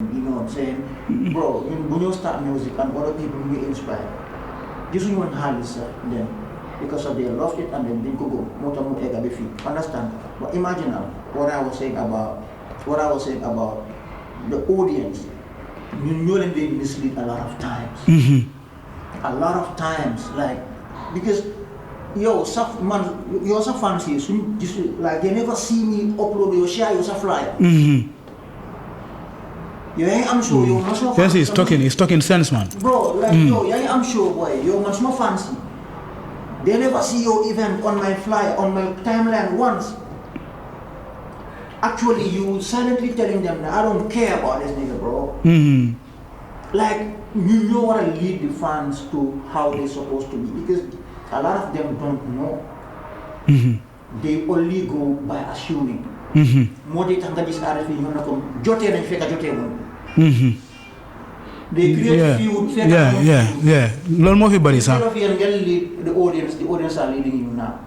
You know what I'm saying? Bro, when you start music and other people will be inspired, this is one hard then because of they loved it and then they go motor mo ega be fit. Understand? But imagine now what I was saying about the audience. You know them they mislead a lot of times. A lot of times, like because yo, man, you're so fancy. So just like they never see me upload your share your flyer. Yeah, I'm sure you're much more fancy. Yes, he's talking sense, man. Bro, like yo, yeah, I'm sure, boy, you're much more fancy. They never see your event on my flyer, on my timeline once. Actually, you silently telling them that I don't care about this nigga, bro. Like, you know what to lead the fans to how they're supposed to be because a lot of them don't know. They only go by assuming. More they think that this artist will not come. Jote and fake jote one. They create feud. Yeah. Learn more everybody, sir. Lead the audience are leading you now.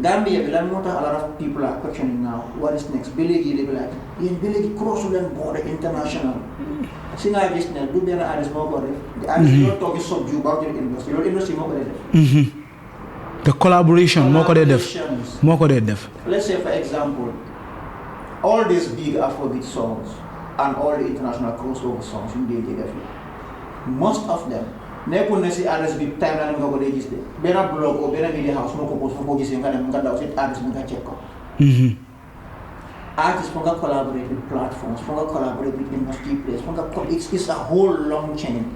Gambia, a lot of people are questioning now. What is next? Billy, they be like, Billy cross the border international. Sing I business, do better artists more about it. The artists don't talk subdue about the industry. Your industry more about it. The collaboration, more def. Let's say, for example, all these big Afrobeat songs and all the international crossover songs in the most of them, they couldn't see artists big time and go to this day. Better blog or better media house, no compose for this and artists can check out. Artists can collaborate with platforms, can collaborate with industry players, it's a whole long chain.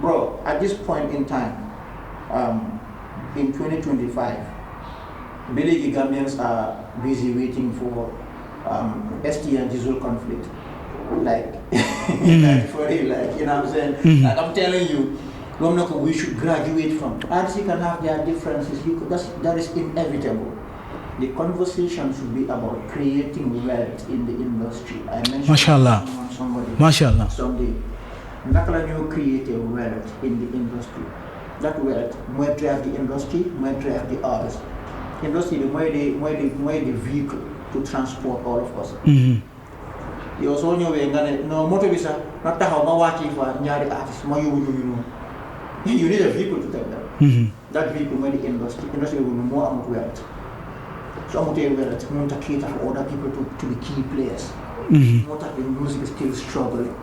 Bro, at this point in time, in 2025, Billy Gambians are busy waiting for ST and Diesel conflict. Like, for real, like, you know what I'm saying? Like, I'm telling you, we should graduate from. Artists can have their differences, that is inevitable. The conversation should be about creating wealth in the industry. I mentioned somebody someday. Nakala you create a wealth in the industry. That wealth might drive the industry, might drive the artists. Industry might the vehicle to transport all of us. You also know no motor visa, not how working for nyari artists, you need a vehicle to tell them. That vehicle might the industry will be more about wealth. So I'm going to cater for other people to be key players. Not that the music is still struggling.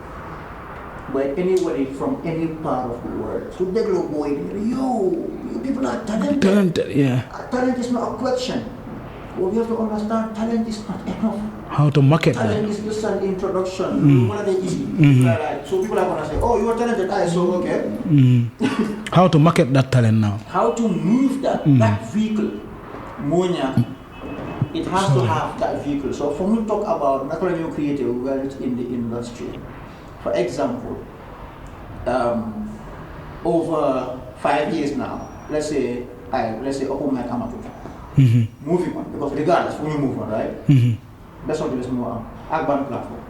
But anybody from any part of the world, so they go, boy, you people are talented. Talent is not a question. Well, we have to understand talent is not enough. How to market talent is just an introduction. So people are going to say, oh, you are talented, so okay. How to market that talent now? How to move that vehicle. Monya. It has to have that vehicle. So for me to talk about not only creative wealth in the industry, for example, over 5 years now, let's say open mic amateur. Moving on, because regardless when you move on, right? That's what it is more Agban platform.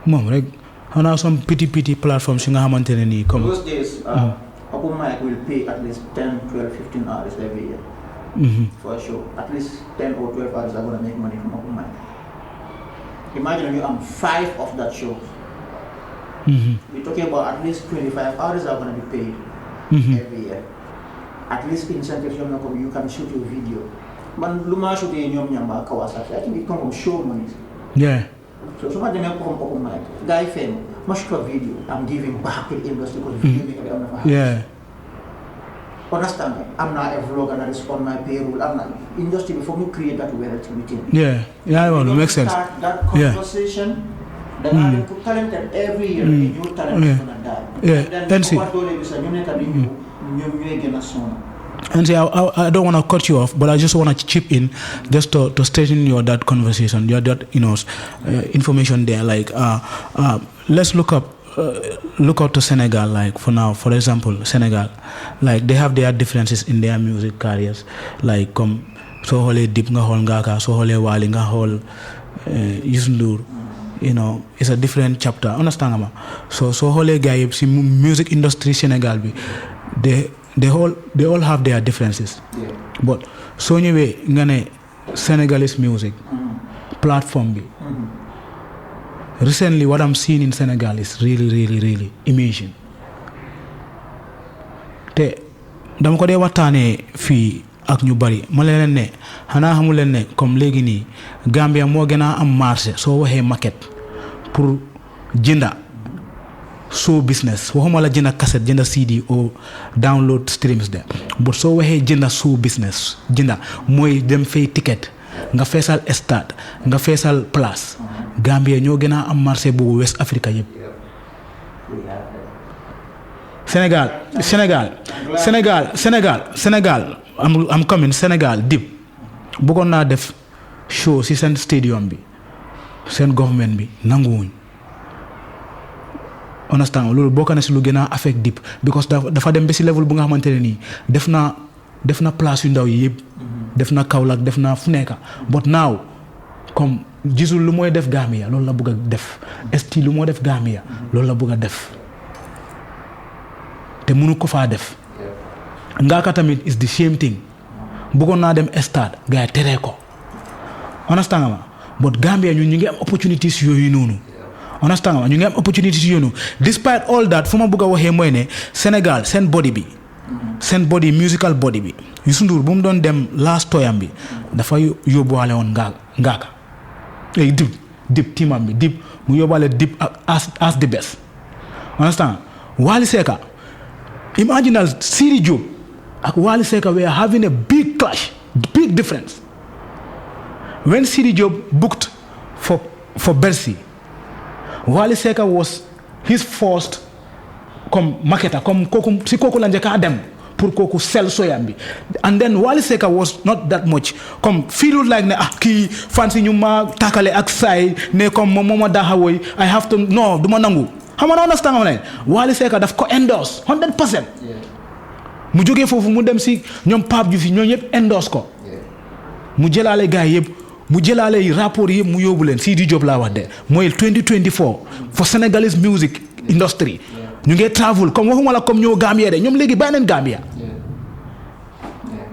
Mom, like how now some PT platforms you have maintained come. Those days open mic will pay at least 10, 12, 15 hours every year. For a show. At least 10 or 12 hours are going to make money from open mic. Imagine you 5 of that show. We're talking about at least 25 hours are going to be paid every year. At least incentives you can shoot your video. But Luma shoot in Nyamba Kawasaki. I think it comes from show money. Yeah. So somebody may come open mic. Guy fame, much to a video. I'm giving back to the industry because video maker they don't have. Yeah. Understand me? I'm not a vlogger that is on my payroll. I'm not industry before you create that wealth within. Yeah, it makes sense. That conversation, the are talented every year, new talent is gonna die. And see, and see, I don't want to cut you off, but I just want to chip in just to straighten your that conversation, your that information there. Like, let's look out to Senegal, like for now, for example, Senegal, like they have their differences in their music careers, like so hole deep nga hol ngaka, so hole wali nga hol Youssou Ndour, it's a different chapter, understand nga? So hole guy si music industry Senegal bi, they all have their differences. Yeah. But so anyway, ngane Senegalese music platform bi recently what I'm seeing in Senegal is really amazing. Te dama ko dee waxtaanee fii ak ñu bari ma leen ne xanaa xamu leen ne comme léegi nii Gambia moo gën a am marché soo waxee maquette pour jënda show business waxuma la jënda cassette jënda CD ou download streams de but soo waxee jënda show business jënda mooy dem fay ticket nga feesal stade nga feesal place Gambia ñoo gën a am marché boobu West Africa yëpp. Sénégal am coming Sénégal dib bëggoon naa def show ci seen stadium bi seen government bi nanguwuñ understand loolu bokk na ci lu gën a affect dib because dafa dem ba ci level bu nga xamante ne nii def na place yu ndaw yi yëpp def na Kaolack def na fu nekk but now comme gisul lu mooy def Gambia loolu la bëgg a def esti lu moo def Gambia loolu la bëgg a def te mënu ko faa def ngaaka tamit is the same thing bëggoon naa dem stade gars yi teree ko understand nga ma but Gambia ñun ñu ngi am opportunities yooyu noonu understand nga ma ñu ngi am opportunities yooyu noonu despite all that fu ma bëgg a waxee mooy ne Sénégal seen body musical body bi Youssou Ndour bu mu doon dem last toyam bi dafa yóbbuwaale woon ngaaka ay dib timam bi dib mu yóbbaale dib as the best understand Wally Seck imaginal Siri Diop ak Wally Seck we are having a big clash, big difference. When Siri Diop booked for Bercy, Wally Seck was his first comme marketer, comme si kooku la njëkk a dem pour kooku sell soyam bi, and then Wally Seck was not that much comme feelul like ne kii fancy ñu ma takale ak saay ne comme moom ma daxawoy I have to no du ma nangu xam nga understand nga ne Wally Seck daf ko endorse 100%. mu jógee foofu mu dem si ñoom Pape Diouf ñoo ñëpp endorse ko mu jëlaale gars yëpp mu jëlaale rapport yëpp mu yóbbu leen Sidi Diop laa wax de mooy 2024 for Senegalese music industry ñu ngi travel comme waxuma la comme ñoo Gambia de ñoom léegi bàyyi neen Gambia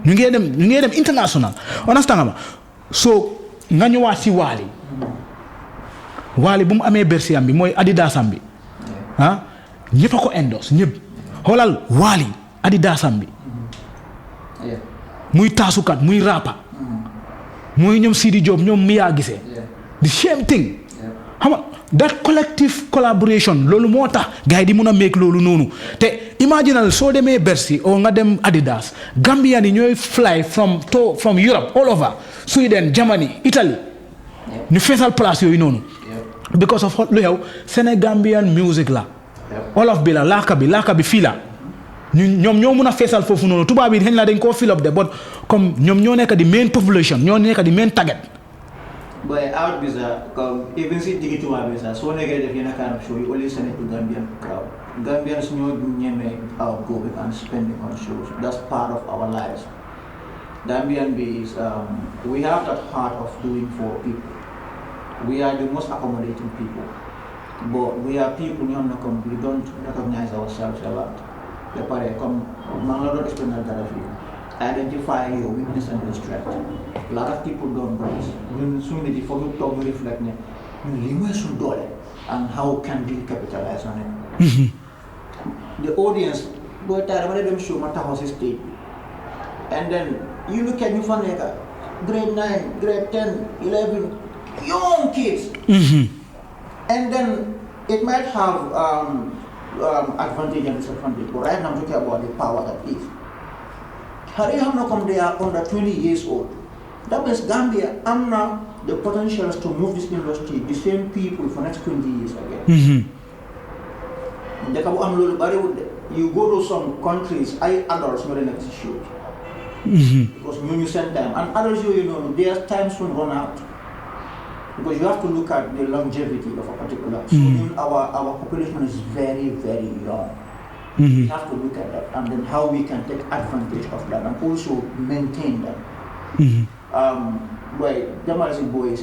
ñu ngi dem international understand nga ma so nga ñëwaat si Wally bu mu amee Bercy am bi mooy Adidas am bi ñëpp a ko endorse ñëpp xoolal Wally Adidas am bi muy taasukat muy rapa mooy ñoom Sidi Diop ñoom Mia Guissé the same thing xam nga that collective collaboration loolu moo tax gars yi di mun a make loolu noonu te imaginal soo demee Bercy o nga dem Adidas Gambian yi ñooy fly from Europe all over Sweden Germany Italy ñu feesal place yooyu noonu because of lu xew Sénégambian music la olof bi la laaka bi fii la ñoom ñoo mun a feesal foofu noonu tubaab yi xëy na dañ koo fill up de but comme ñoom ñoo nekk di main population ñoo nekk di main target. But out bi sax comme even si digg tubaab bi sax soo nekkee def yenn kind of show you only send it to Gambian crowd. Gambians ñoo ñeme going and spending on shows. That's part of our lives. Gambian is we have that heart of doing for people. We are the most accommodating people, but we are people we don't recognize ourselves a lot. Come, identify your weakness and your strength. A lot of people don't know this. Soon they forget to reflect and how can we capitalize on it. The audience, and then you look at grade 9, grade 10, 11, young kids, and then it might have advantage and disadvantage, but right now I'm talking about the power that is. Harry Hamna they are under 20 years old. That means Gambia, I'm now the potentials to move this industry, the same people for next 20 years again. You go to some countries, adults know the next issue. Because you send them, and adults their times will run out. Because you have to look at the longevity of a particular. So our population is very, very young. We have to look at that and then how we can take advantage of that and also maintain that. Jamal boys